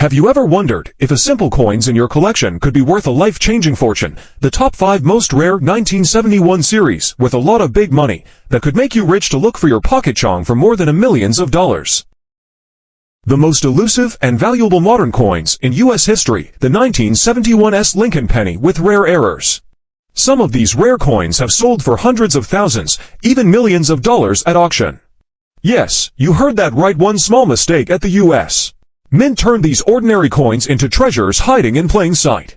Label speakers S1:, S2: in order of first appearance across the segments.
S1: Have you ever wondered if a simple coins in your collection could be worth a life-changing fortune? The top 5 most rare 1971 series with a lot of big money that could make you rich to look for your pocket chong for more than millions of dollars. The most elusive and valuable modern coins in U.S. history, the 1971 Lincoln penny with rare errors. Some of these rare coins have sold for hundreds of thousands, even millions of dollars at auction. Yes, you heard that right, one small mistake at the U.S. Mint turned these ordinary coins into treasures hiding in plain sight.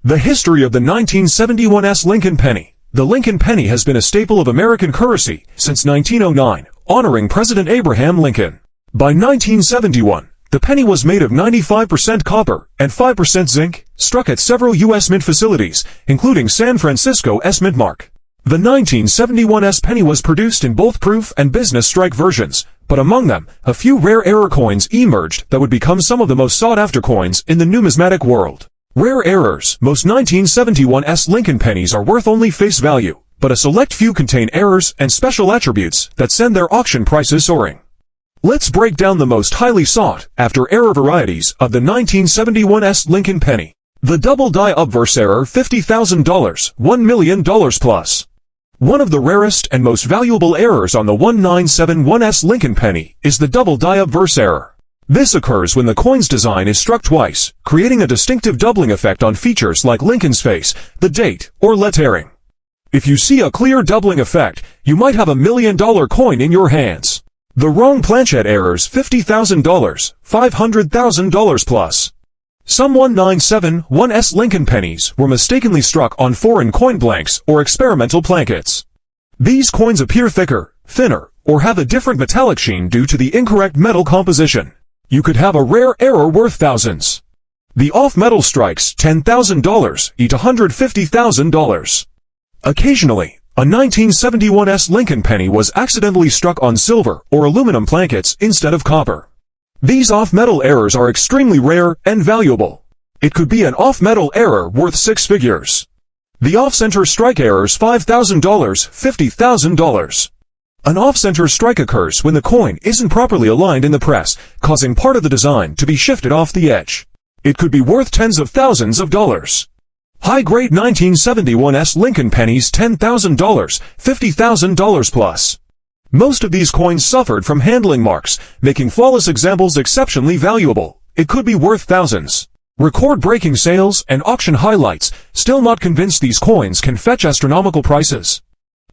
S1: The history of the 1971 Lincoln penny. The Lincoln penny has been a staple of American currency since 1909, honoring President Abraham Lincoln. By 1971, the penny was made of 95% copper and 5% zinc, struck at several U.S. mint facilities, including San Francisco's Mint Mark. The 1971 penny was produced in both proof and business strike versions, but among them, a few rare error coins emerged that would become some of the most sought-after coins in the numismatic world. Rare errors. Most 1971 Lincoln pennies are worth only face value, but a select few contain errors and special attributes that send their auction prices soaring. Let's break down the most highly sought-after error varieties of the 1971 Lincoln penny. The double die obverse error, $50,000, $1 million plus. One of the rarest and most valuable errors on the 1971 Lincoln penny is the double die obverse error. This occurs when the coin's design is struck twice, creating a distinctive doubling effect on features like Lincoln's face, the date, or lettering. If you see a clear doubling effect, you might have $1 million coin in your hands. The wrong planchet errors, $50,000, $500,000 plus. Some 1971 Lincoln pennies were mistakenly struck on foreign coin blanks or experimental plankets. These coins appear thicker, thinner, or have a different metallic sheen due to the incorrect metal composition. You could have a rare error worth thousands. The off-metal strikes, $10,000, each $150,000. Occasionally, a 1971 Lincoln penny was accidentally struck on silver or aluminum plankets instead of copper. These off-metal errors are extremely rare and valuable. It could be an off-metal error worth 6 figures. The off-center strike errors, $5,000, $50,000. An off-center strike occurs when the coin isn't properly aligned in the press, causing part of the design to be shifted off the edge. It could be worth tens of thousands of dollars. High-grade 1971 Lincoln pennies, $10,000, $50,000 plus. Most of these coins suffered from handling marks, making flawless examples exceptionally valuable. It could be worth thousands. Record-breaking sales and auction highlights, still not convinced these coins can fetch astronomical prices.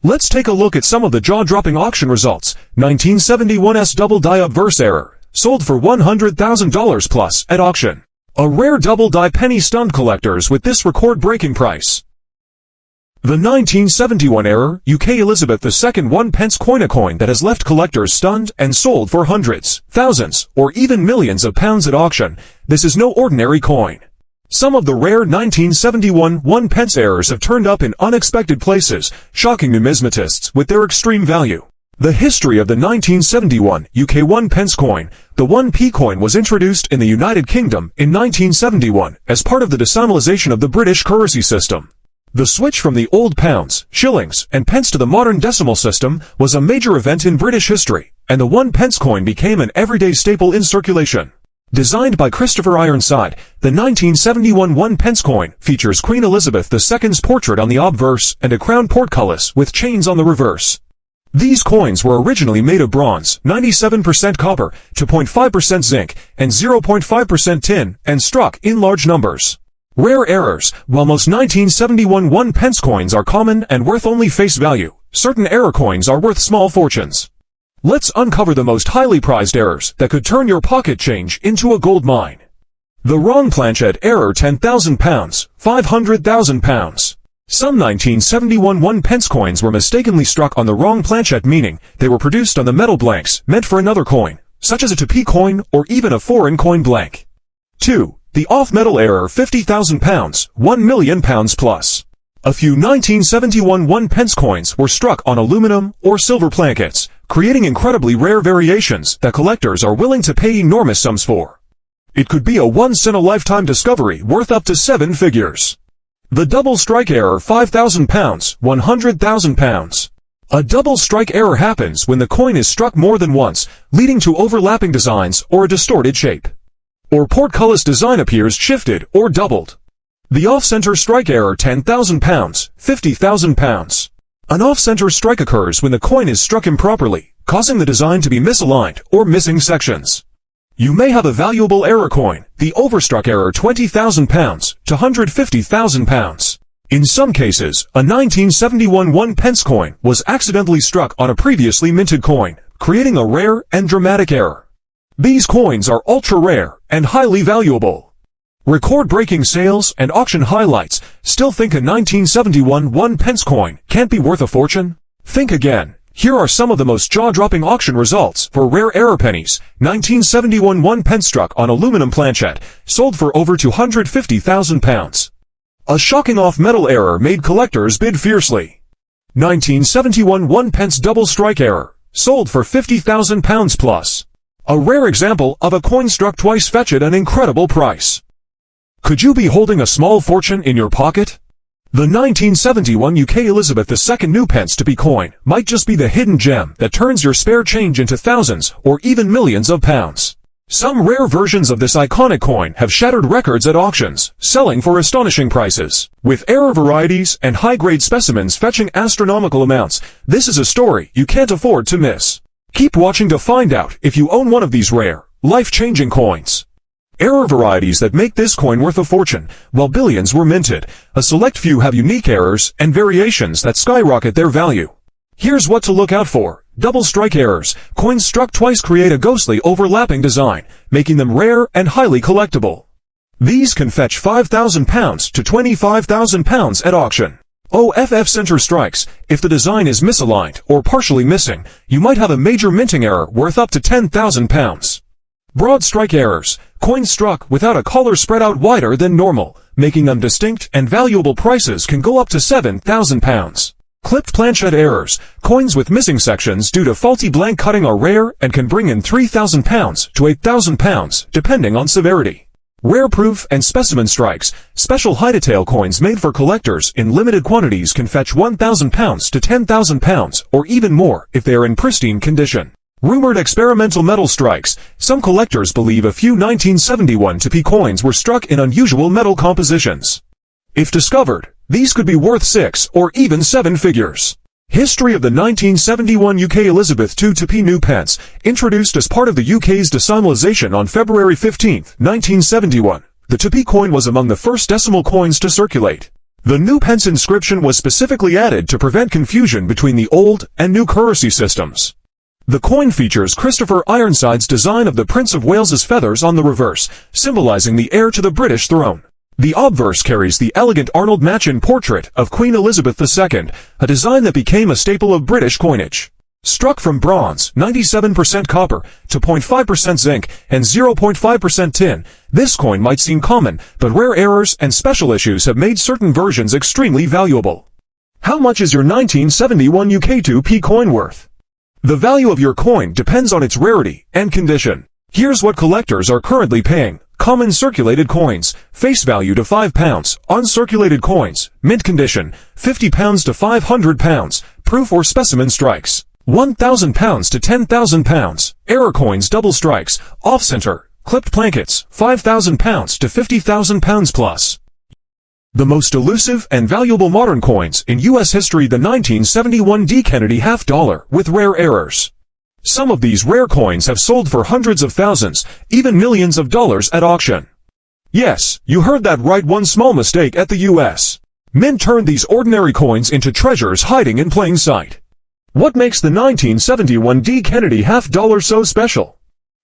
S1: Let's take a look at some of the jaw-dropping auction results. 1971 double die obverse error, sold for $100,000 plus at auction. A rare double die penny stunned collectors with this record-breaking price. The 1971 error, UK Elizabeth II 1 pence coin, a coin that has left collectors stunned and sold for hundreds, thousands, or even millions of pounds at auction. This is no ordinary coin. Some of the rare 1971 1 pence errors have turned up in unexpected places, shocking numismatists with their extreme value. The history of the 1971 UK 1 pence coin. The 1p coin was introduced in the United Kingdom in 1971 as part of the decimalisation of the British currency system. The switch from the old pounds, shillings, and pence to the modern decimal system was a major event in British history, and the 1 pence coin became an everyday staple in circulation. Designed by Christopher Ironside, the 1971 1 pence coin features Queen Elizabeth II's portrait on the obverse and a crown portcullis with chains on the reverse. These coins were originally made of bronze, 97% copper, 2.5% zinc, and 0.5% tin, and struck in large numbers. Rare errors. While most 1971 1 pence coins are common and worth only face value, certain error coins are worth small fortunes. Let's uncover the most highly prized errors that could turn your pocket change into a gold mine. The wrong planchet error, £10,000, £500,000. Some 1971 1 pence coins were mistakenly struck on the wrong planchet, meaning they were produced on the metal blanks meant for another coin, such as a 2p coin or even a foreign coin blank. 2. The off-metal error, £50,000, £1 million plus. A few 1971 1 pence coins were struck on aluminum or silver plankets, creating incredibly rare variations that collectors are willing to pay enormous sums for. It could be a once-in-a-lifetime discovery worth up to 7 figures. The double strike error, £5,000, £100,000. A double strike error happens when the coin is struck more than once, leading to overlapping designs or a distorted shape. or portcullis design appears shifted or doubled. The off-center strike error, 10,000 pounds, 50,000 pounds. An off-center strike occurs when the coin is struck improperly, causing the design to be misaligned or missing sections. You may have a valuable error coin, the overstruck error, 20,000 pounds to 150,000 pounds. In some cases, a 1971 1 pence coin was accidentally struck on a previously minted coin, creating a rare and dramatic error. These coins are ultra-rare and highly valuable. Record-breaking sales and auction highlights. Still think a 1971 1 pence coin can't be worth a fortune? Think again. Here are some of the most jaw-dropping auction results for rare error pennies. 1971 1 pence struck on aluminum planchette, sold for over 250,000 pounds. A shocking off-metal error made collectors bid fiercely. 1971 1 pence double strike error, sold for 50,000 pounds plus. A rare example of a coin struck twice fetched an incredible price. Could you be holding a small fortune in your pocket? The 1971 UK Elizabeth II new pence to be coin might just be the hidden gem that turns your spare change into thousands or even millions of pounds. Some rare versions of this iconic coin have shattered records at auctions, selling for astonishing prices. With error varieties and high-grade specimens fetching astronomical amounts, this is a story you can't afford to miss. Keep watching to find out if you own one of these rare, life-changing coins. Error varieties that make this coin worth a fortune. While billions were minted, a select few have unique errors and variations that skyrocket their value. Here's what to look out for. Double strike errors. Coins struck twice create a ghostly overlapping design, making them rare and highly collectible. These can fetch 5,000 pounds to 25,000 pounds at auction. Off-center strikes. If the design is misaligned or partially missing, you might have a major minting error worth up to 10,000 pounds. Broad strike errors. Coins struck without a collar spread out wider than normal, making them distinct and valuable. Prices can go up to 7,000 pounds. Clipped planchette errors. Coins with missing sections due to faulty blank cutting are rare and can bring in 3,000 pounds to 8,000 pounds, depending on severity. Rare proof and specimen strikes. Special high-detail coins made for collectors in limited quantities can fetch 1,000 pounds to 10,000 pounds, or even more if they are in pristine condition. Rumored experimental metal strikes. Some collectors believe a few 1971 2p coins were struck in unusual metal compositions. If discovered, these could be worth 6 or even 7 figures. History of the 1971 UK Elizabeth II 2p new pence, introduced as part of the UK's decimalisation on February 15, 1971. The 2p coin was among the first decimal coins to circulate. The new pence inscription was specifically added to prevent confusion between the old and new currency systems. The coin features Christopher Ironside's design of the Prince of Wales's feathers on the reverse, symbolizing the heir to the British throne. The obverse carries the elegant Arnold Machin portrait of Queen Elizabeth II, a design that became a staple of British coinage. Struck from bronze, 97% copper, to 0.5% zinc, and 0.5% tin, this coin might seem common, but rare errors and special issues have made certain versions extremely valuable. How much is your 1971 UK 2p coin worth? The value of your coin depends on its rarity and condition. Here's what collectors are currently paying. Common circulated coins, face value to £5. Uncirculated coins, mint condition, £50 to £500. Proof or specimen strikes, £1,000 to £10,000. Error coins double strikes, off-center, clipped plankets, £5,000 to £50,000 plus. The most elusive and valuable modern coins in U.S. history, the 1971 D. Kennedy half dollar with rare errors. Some of these rare coins have sold for hundreds of thousands, even millions of dollars at auction. Yes, you heard that right, one small mistake at the U.S. Mint turned these ordinary coins into treasures hiding in plain sight. What makes the 1971 D. Kennedy half dollar so special?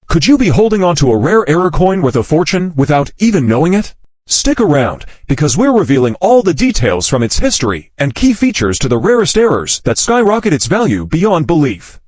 S1: Could you be holding onto a rare error coin worth a fortune without even knowing it? Stick around, because we're revealing all the details from its history and key features to the rarest errors that skyrocket its value beyond belief.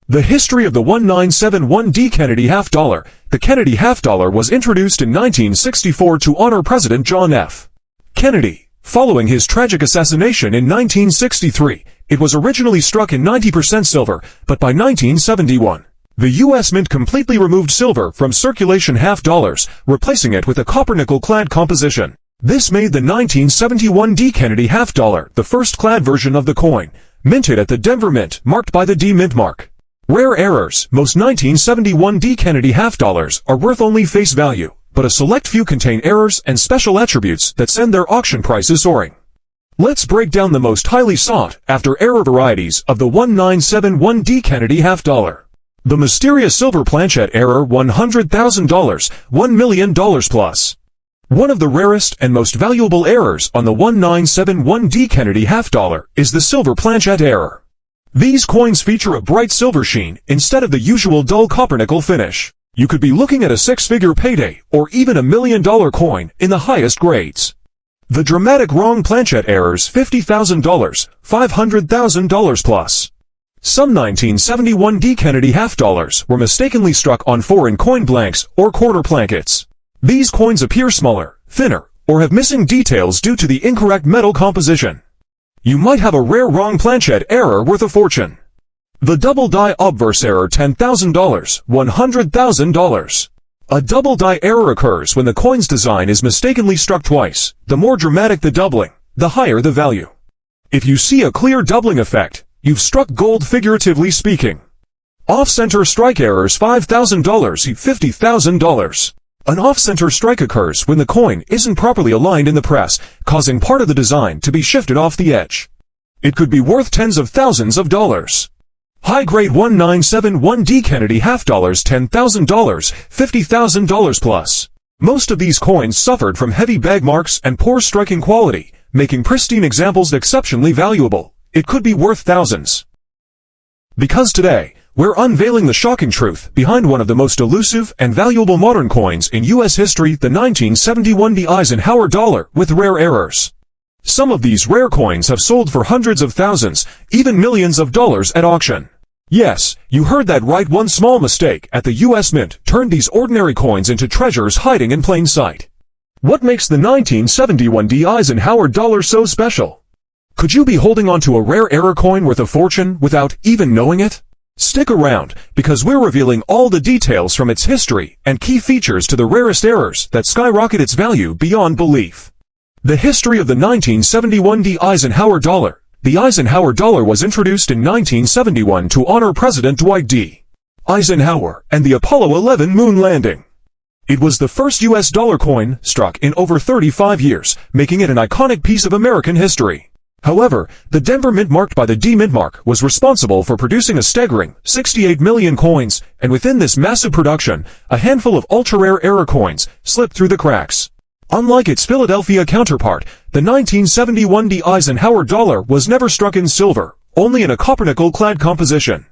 S1: The history of the 1971 D. Kennedy half dollar. The Kennedy half dollar was introduced in 1964 to honor President John F. Kennedy. Following his tragic assassination in 1963, it was originally struck in 90% silver, but by 1971, the U.S. Mint completely removed silver from circulation half dollars, replacing it with a copper-nickel-clad composition. This made the 1971 D. Kennedy half dollar the first clad version of the coin, minted at the Denver Mint, marked by the D Mint mark. Rare errors. Most 1971 D. Kennedy half dollars are worth only face value, but a select few contain errors and special attributes that send their auction prices soaring. Let's break down the most highly sought-after error varieties of the 1971D Kennedy half dollar. The mysterious silver planchet error $100,000, $1 million plus. One of the rarest and most valuable errors on the 1971D Kennedy half dollar is the silver planchet error. These coins feature a bright silver sheen instead of the usual dull copper nickel finish. You could be looking at a six-figure payday or even $1 million coin in the highest grades. The dramatic wrong planchet errors $50,000, $500,000 plus. Some 1971D Kennedy half dollars were mistakenly struck on foreign coin blanks or quarter plankets. These coins appear smaller, thinner, or have missing details due to the incorrect metal composition. You might have a rare wrong planchet error worth a fortune. The double die obverse error $10,000, $100,000. A double die error occurs when the coin's design is mistakenly struck twice. The more dramatic the doubling, the higher the value. If you see a clear doubling effect, you've struck gold figuratively speaking. Off-center strike errors $5,000, $50,000. An off-center strike occurs when the coin isn't properly aligned in the press, causing part of the design to be shifted off the edge. It could be worth tens of thousands of dollars. High-grade 1971D Kennedy half dollars $10,000, $50,000 plus. Most of these coins suffered from heavy bag marks and poor striking quality, making pristine examples exceptionally valuable. It could be worth thousands. Because today, we're unveiling the shocking truth behind one of the most elusive and valuable modern coins in U.S. history, the 1971D Eisenhower dollar with rare errors. Some of these rare coins have sold for hundreds of thousands, even millions of dollars at auction. Yes, you heard that right. One small mistake at the U.S. Mint turned these ordinary coins into treasures hiding in plain sight. What makes the 1971D Eisenhower dollar so special? Could you be holding on to a rare error coin worth a fortune without even knowing it? Stick around, because we're revealing all the details from its history and key features to the rarest errors that skyrocket its value beyond belief. The history of the 1971D Eisenhower dollar. The Eisenhower dollar was introduced in 1971 to honor President Dwight D. Eisenhower and the Apollo 11 moon landing. It was the first U.S. dollar coin struck in over 35 years, making it an iconic piece of American history. However, the Denver Mint, marked by the D Mint mark, was responsible for producing a staggering 68 million coins, and within this massive production, a handful of ultra-rare error coins slipped through the cracks. Unlike its Philadelphia counterpart, the 1971D Eisenhower dollar was never struck in silver, only in a copper-nickel-clad composition.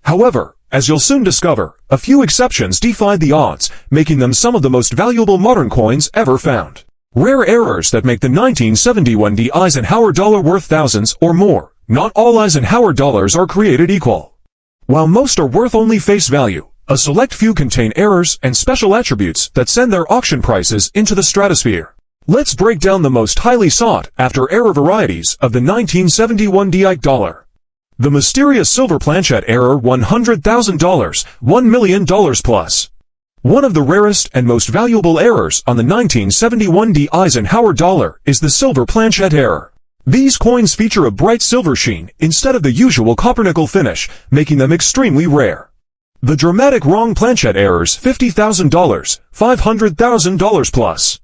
S1: However, as you'll soon discover, a few exceptions defied the odds, making them some of the most valuable modern coins ever found. Rare errors that make the 1971D Eisenhower dollar worth thousands or more. Not all Eisenhower dollars are created equal. While most are worth only face value, a select few contain errors and special attributes that send their auction prices into the stratosphere. Let's break down the most highly sought-after error varieties of the 1971D dollar. The mysterious silver planchet error $100,000, $1 million plus. One of the rarest and most valuable errors on the 1971D Eisenhower dollar is the silver planchet error. These coins feature a bright silver sheen instead of the usual copper-nickel finish, making them extremely rare. The dramatic wrong planchet errors $50,000, $500,000 plus.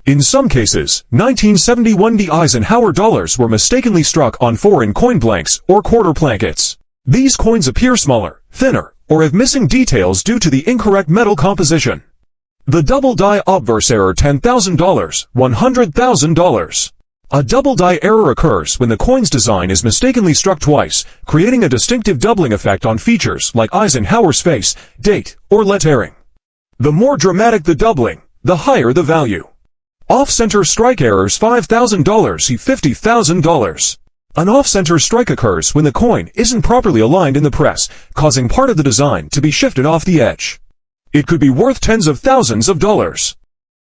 S1: In some cases, 1971D Eisenhower dollars were mistakenly struck on foreign coin blanks or quarter plankets. These coins appear smaller, thinner, or have missing details due to the incorrect metal composition. The double die obverse error $10,000, $100,000. A double die error occurs when the coin's design is mistakenly struck twice, creating a distinctive doubling effect on features like Eisenhower's face, date, or lettering. The more dramatic the doubling, the higher the value. Off-center strike errors $5,000, $50,000. An off-center strike occurs when the coin isn't properly aligned in the press, causing part of the design to be shifted off the edge. It could be worth tens of thousands of dollars.